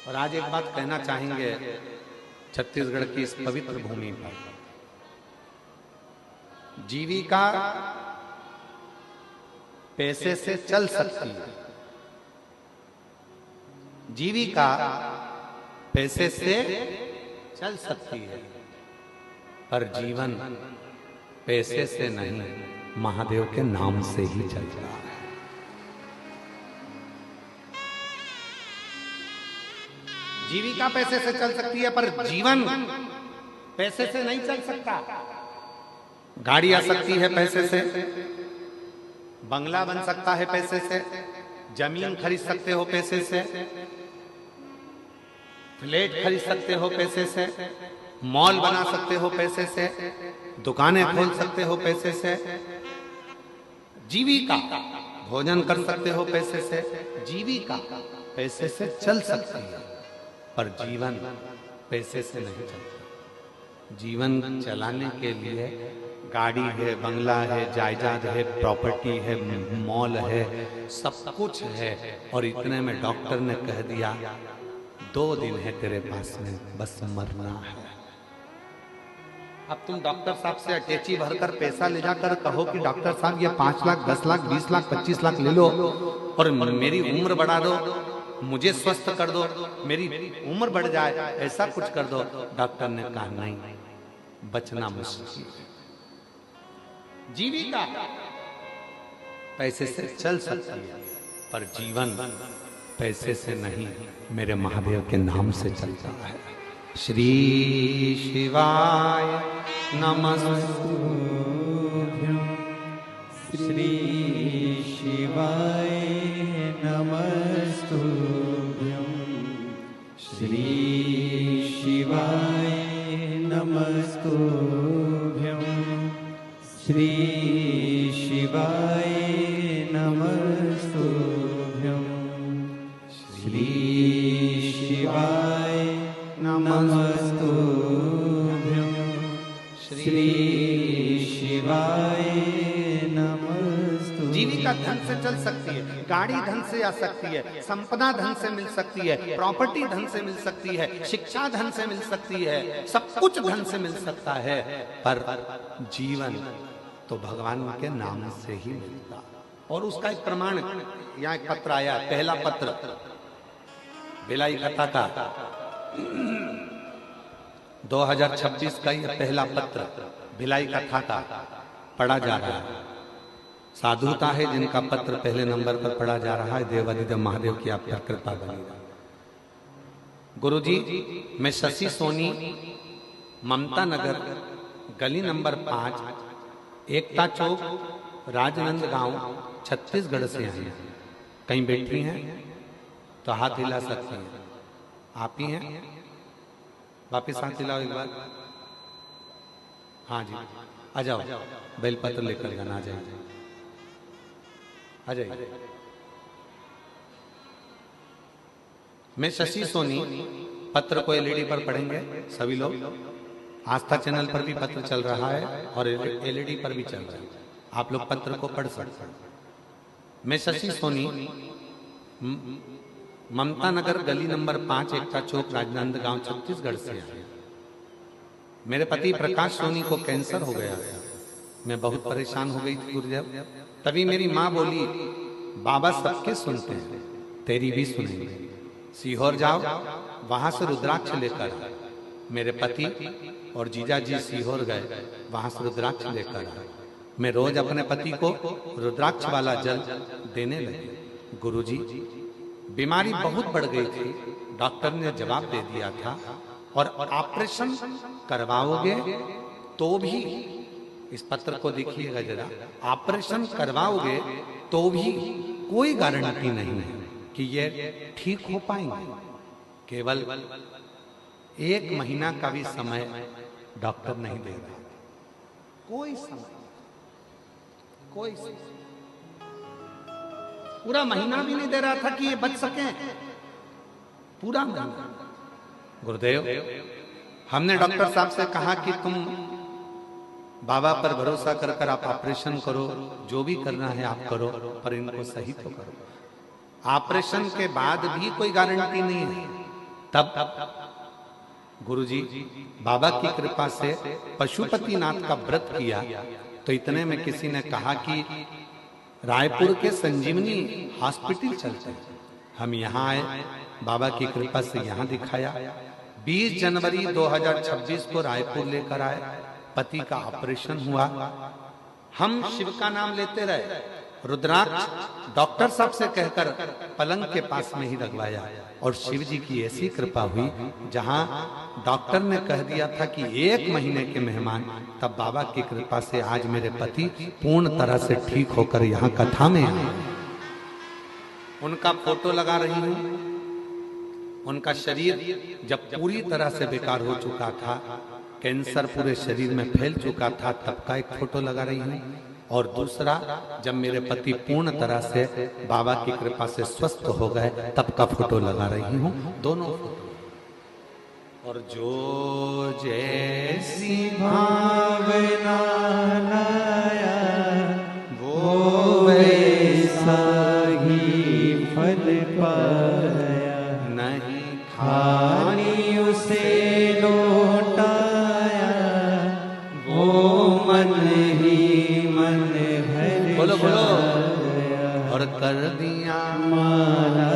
और आज एक बात कहना चाहेंगे छत्तीसगढ़ की इस पवित्र भूमि पर, जीविका पैसे से चल सकती है, जीविका पैसे से चल सकती है, पर जीवन पैसे से नहीं, महादेव के नाम से ही चलता है। जीविका पैसे से चल सकती है, पर जीवन पैसे से नहीं चल सकता। गाड़ी आ सकती है पैसे से, बंगला बन सकता है पैसे से, जमीन खरीद सकते हो पैसे से, फ्लैट खरीद सकते हो पैसे से, मॉल बना सकते हो पैसे से, दुकानें खोल सकते हो पैसे से, जीविका भोजन कर सकते हो पैसे से, जीविका पैसे से चल सकती है, पर जीवन पैसे से नहीं चलता। जीवन चलाने के लिए गाड़ी है, बंगला है, जायदाद है, प्रॉपर्टी है, मॉल है, सब कुछ है, और इतने में डॉक्टर ने कह दिया 2 दिन है तेरे पास में, बस मरना है। अब तुम डॉक्टर साहब से अटैची भरकर पैसा ले जाकर कहो कि डॉक्टर साहब ये 5 लाख, 10 लाख, 20 लाख, 25 लाख ले लो और मेरी उम्र बढ़ा दो, मुझे स्वस्थ कर दो, मेरी उम्र बढ़ जाए, ऐसा कुछ कर दो। डॉक्टर ने कहा नहीं, बचना मुश्किल है। जीविका पैसे से चल सकती है, पर जीवन पैसे से नहीं, मेरे महादेव के नाम से चलता है। श्री शिवाय नमस्तुभ्यं, श्री शिवाय नमस्तुभ्यं, श्री शिवाय नमस्तुभ्यं, श्री शिवाय नमस्तुभ्यं, श्री शिवाय नमस्तुभ्यं, श्री शिवाय नमस्तुभ्यं। जीविका धन से चल सकती है, गाड़ी धन से आ सकती है, संपदा धन से मिल सकती है, प्रॉपर्टी धन से मिल सकती है, शिक्षा धन से मिल सकती है, सब कुछ धन से मिल सकता है, पर जीवन तो भगवान के नाम से ही मिलता। और उसका एक प्रमाण, यहाँ एक पत्र आया, पहला पत्र भिलाई कथा का 2026 का यह पहला पत्र भिलाई कथा का पढ़ा जा रहा है। साधुता है जिनका पत्र पहले नंबर पर पढ़ा जा रहा है। देवादिदेव महादेव की आप पर कृपा बनी रहे। गुरुजी, मैं शशि सोनी, ममता नगर, गली नंबर 5, एकता चौक, राजनंदगांव, छत्तीसगढ़ से आई हैं। कहीं बैठी हैं तो हाथ हिला सकती हैं। आप ही हैं? वापिस हाथ हिलाओ एक बार। हाँ जी, आ जाओ, बेलपत्र लेकर जाना, आ जाइए, आ जाइए। मैं शशि सोनी, पत्र को एलईडी पर पढ़ेंगे सभी लोग। आस्था चैनल पर भी पत्र चल रहा है और एलईडी पर भी चल रहा है, आप लोग पत्र को पढ़ सकते हैं। मैं शशि सोनी, ममता नगर, गली नंबर 5, एकता चौक, राजनांदगांव, छत्तीसगढ़ से आया। मेरे पति प्रकाश सोनी को कैंसर हो गया था। मैं बहुत परेशान हो गई थी गुरुदेव। तभी मेरी माँ बोली, बाबा सबके सुनते हैं, तेरी भी सुनेंगे। सीहोर जाओ, वहां से रुद्राक्ष लेकर। मेरे पति और जीजा जी सीहोर गए, वहां से रुद्राक्ष लेकर आए। मैं रोज अपने पति को रुद्राक्ष वाला जल देने लगे। गुरुजी, बीमारी बहुत बढ़ गई थी। डॉक्टर ने जवाब दे दिया था, और ऑपरेशन करवाओगे तो भी, इस पत्र को देखिएगा जरा, ऑपरेशन करवाओगे तो भी कोई गारंटी नहीं है कि ये ठीक हो पाएंगे। केवल 1 महीना का भी समय डॉक्टर नहीं दे रहा, कोई समय, कोई समय। पूरा महीना भी नहीं दे रहा था कि ये बच सके, पूरा महीना। गुरुदेव, हमने डॉक्टर साहब से कहा कि तुम बाबा पर भरोसा कर कर आप ऑपरेशन करो, जो भी करना है आप करो, पर इनको सही तो करो। ऑपरेशन के बाद भी कोई गारंटी नहीं है तब गुरुजी बाबा की कृपा से पशुपतिनाथ का व्रत किया तो इतने में किसी ने कहा कि रायपुर के संजीवनी हॉस्पिटल चलते हैं। हम यहाँ आए, बाबा की कृपा से यहाँ दिखाया। 20 जनवरी 2026 को रायपुर लेकर आए, पति का ऑपरेशन हुआ। हम शिव का नाम लेते रहे, रुद्राक्ष डॉक्टर साहब से कहकर पलंग के पास में ही लगवाया और शिव जी की ऐसी कृपा हुई, जहां डॉक्टर ने कह दिया था कि 1 महीने के मेहमान, तब बाबा की कृपा से आज मेरे पति पूर्ण तरह से ठीक होकर यहाँ कथा में आए। उनका फोटो लगा रही हूं। उनका शरीर जब पूरी तरह से बेकार हो चुका था, कैंसर पूरे शरीर में फैल चुका था, तब का एक फोटो लगा रही हूं। और दूसरा, जब मेरे पति पूर्ण तरह से बाबा की कृपा से स्वस्थ हो गए, तब का फोटो लगा रही हूं। दोनों फोटो। और जो जैसी भावना लाया वो वैसा ही फल पाया, नहीं खानी उसे लौटाया वो मन ही मन भर बोलो बोलो। जाया। और कर दिया माला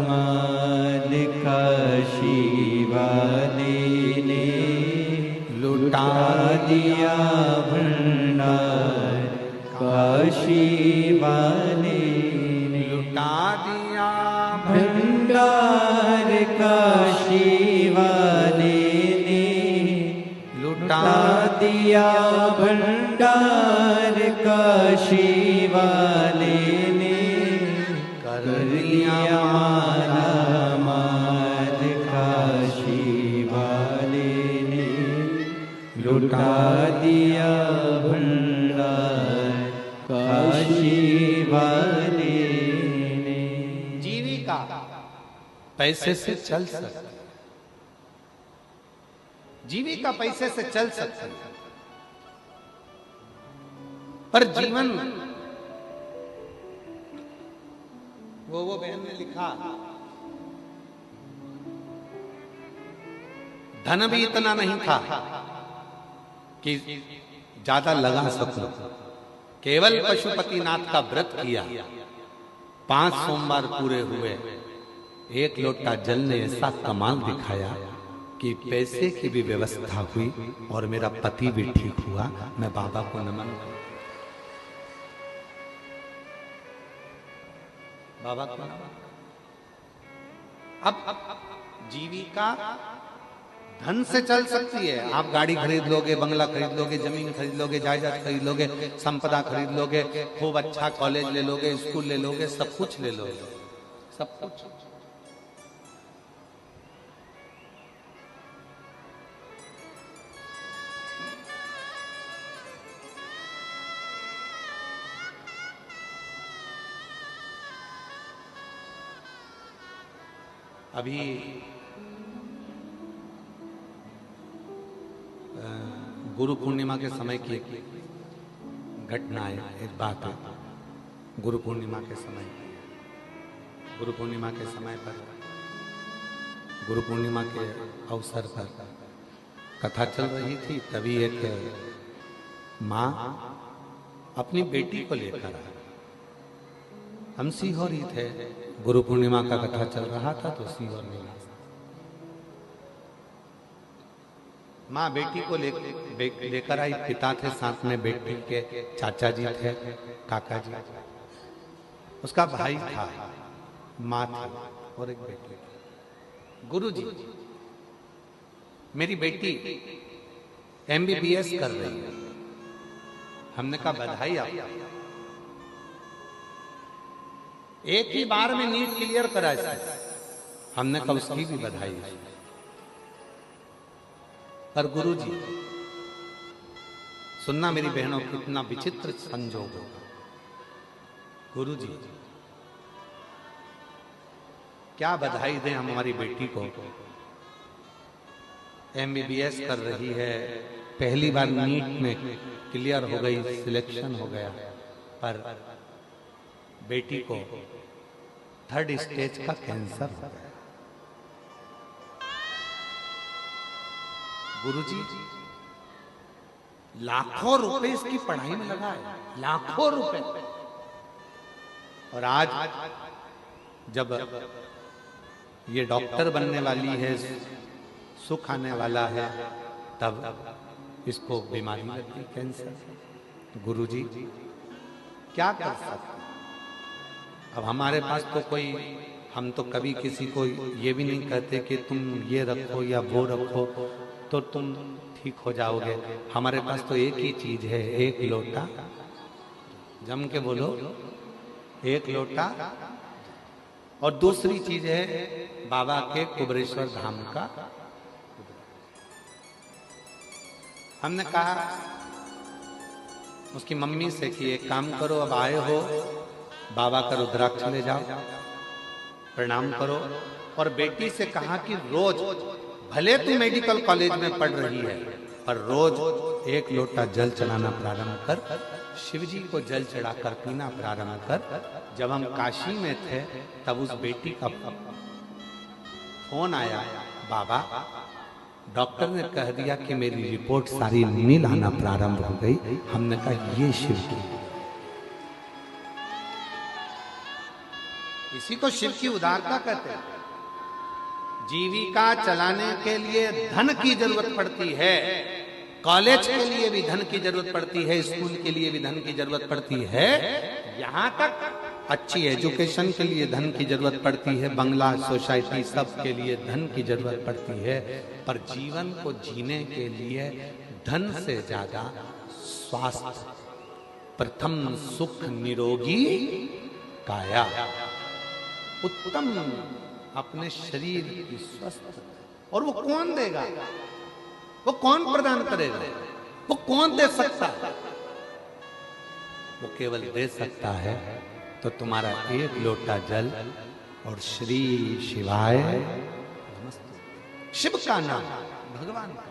माल काशी वाले ने लुटा दिया भंडार काशी वाले ने लुटा दिया भंडार काशी वाले ने लुटा दिया भंडार काशी वाले ने कर दिया माला माल काशी वाले ने लुटा दिया भंडार काशी वाले ने। जीविका पैसे से चल सकती, जीविका पैसे से चल सकती, पर जीवन, वो बहन ने लिखा, धन भी इतना नहीं था कि ज्यादा लगा सकूं। केवल पशुपतिनाथ का व्रत किया, 5 सोमवार पूरे हुए, 1 लोटा जल ने ऐसा कमाल दिखाया कि पैसे की भी व्यवस्था हुई और मेरा पति भी ठीक हुआ। मैं बाबा को नमन करता, बाबा को नमन। अब जीविका धन से चल सकती है। आप गाड़ी खरीद लोगे, बंगला खरीद लोगे, जमीन खरीद लोगे, जायदाद खरीद लोगे, संपदा खरीद लोगे, खूब अच्छा कॉलेज ले लोगे, स्कूल ले लोगे, सब कुछ ले लोगे, सब कुछ। अभी गुरु पूर्णिमा के समय की घटना है, एक बात है। गुरु पूर्णिमा के समय पर, गुरु पूर्णिमा के अवसर पर कथा चल रही थी। तभी एक माँ अपनी बेटी को लेकर आई। हम सीहोर ही थे, गुरु पूर्णिमा का कथा चल रहा था तो सीहोर में माँ बेटी को लेकर आई। पिता थे साथ में, बेटी के चाचा जी थे, काका जी, उसका भाई था, माँ थी और एक बेटी। गुरु जी, मेरी बेटी MBBS कर रही है। हमने कहा बधाई आपको, एक ही बार में नीट क्लियर करा इसने। हमने कहा उसकी भी बधाई है। पर गुरुजी, सुनना मेरी बहनों, कितना विचित्र संजोग होगा। गुरुजी, क्या बधाई दें हम हमारी बेटी को, MBBS कर रही है, पहली बार नीट में क्लियर हो गई, सिलेक्शन हो गया, पर बेटी को 3rd स्टेज का कैंसर हो गया। गुरुजी लाखों रुपए इसकी पढ़ाई में लगा है, लाखों रुपए। और आज जब ये डॉक्टर बनने वाली है, सुख आने वाला है, तब इसको बीमारी लगती, कैंसर। गुरुजी क्या कर सकते? अब हमारे पास तो कोई, हम तो कभी किसी को ये भी नहीं कहते कि तुम ये रखो या वो रखो तो तुम ठीक हो जाओगे। हमारे पास तो एक ही चीज है, एक लोटा, जम के बोलो, एक लोटा। और दूसरी चीज है बाबा के कुबरेश्वर धाम का। हमने कहा उसकी मम्मी से कि एक काम करो, अब आए हो बाबा का रुद्राक्ष ले जाओ, प्रणाम करो। और बेटी से कहा कि रोज, भले तू मेडिकल कॉलेज में पढ़ रही है, पर रोज एक लोटा जल चढ़ाना प्रारंभ कर, शिव जी को जल चढ़ाकर पीना प्रारंभ कर। जब हम काशी में थे तब उस बेटी का फोन आया, बाबा डॉक्टर ने कह दिया कि मेरी रिपोर्ट सारी नील आना प्रारंभ हो गई। हमने कहा ये शिव की, इसी को शिव की उदारता कहते हैं। जीविका चलाने के लिए धन की जरूरत पड़ती है, कॉलेज के लिए भी धन की जरूरत पड़ती है, स्कूल के लिए भी धन की जरूरत पड़ती है, यहाँ तक अच्छी एजुकेशन के लिए धन की जरूरत पड़ती है, बंगला, सोसाइटी, सब के लिए धन की जरूरत पड़ती है। पर जीवन को जीने के लिए धन से ज्यादा स्वास्थ्य, प्रथम सुख निरोगी काया, उत्तम अपने शरीर की स्वस्थ। और वो कौन देगा? वो कौन प्रदान करेगा? वो कौन दे सकता है? वो केवल दे सकता है तो तुम्हारा एक लोटा जल और श्री शिवाय, शिव का नाम, भगवान का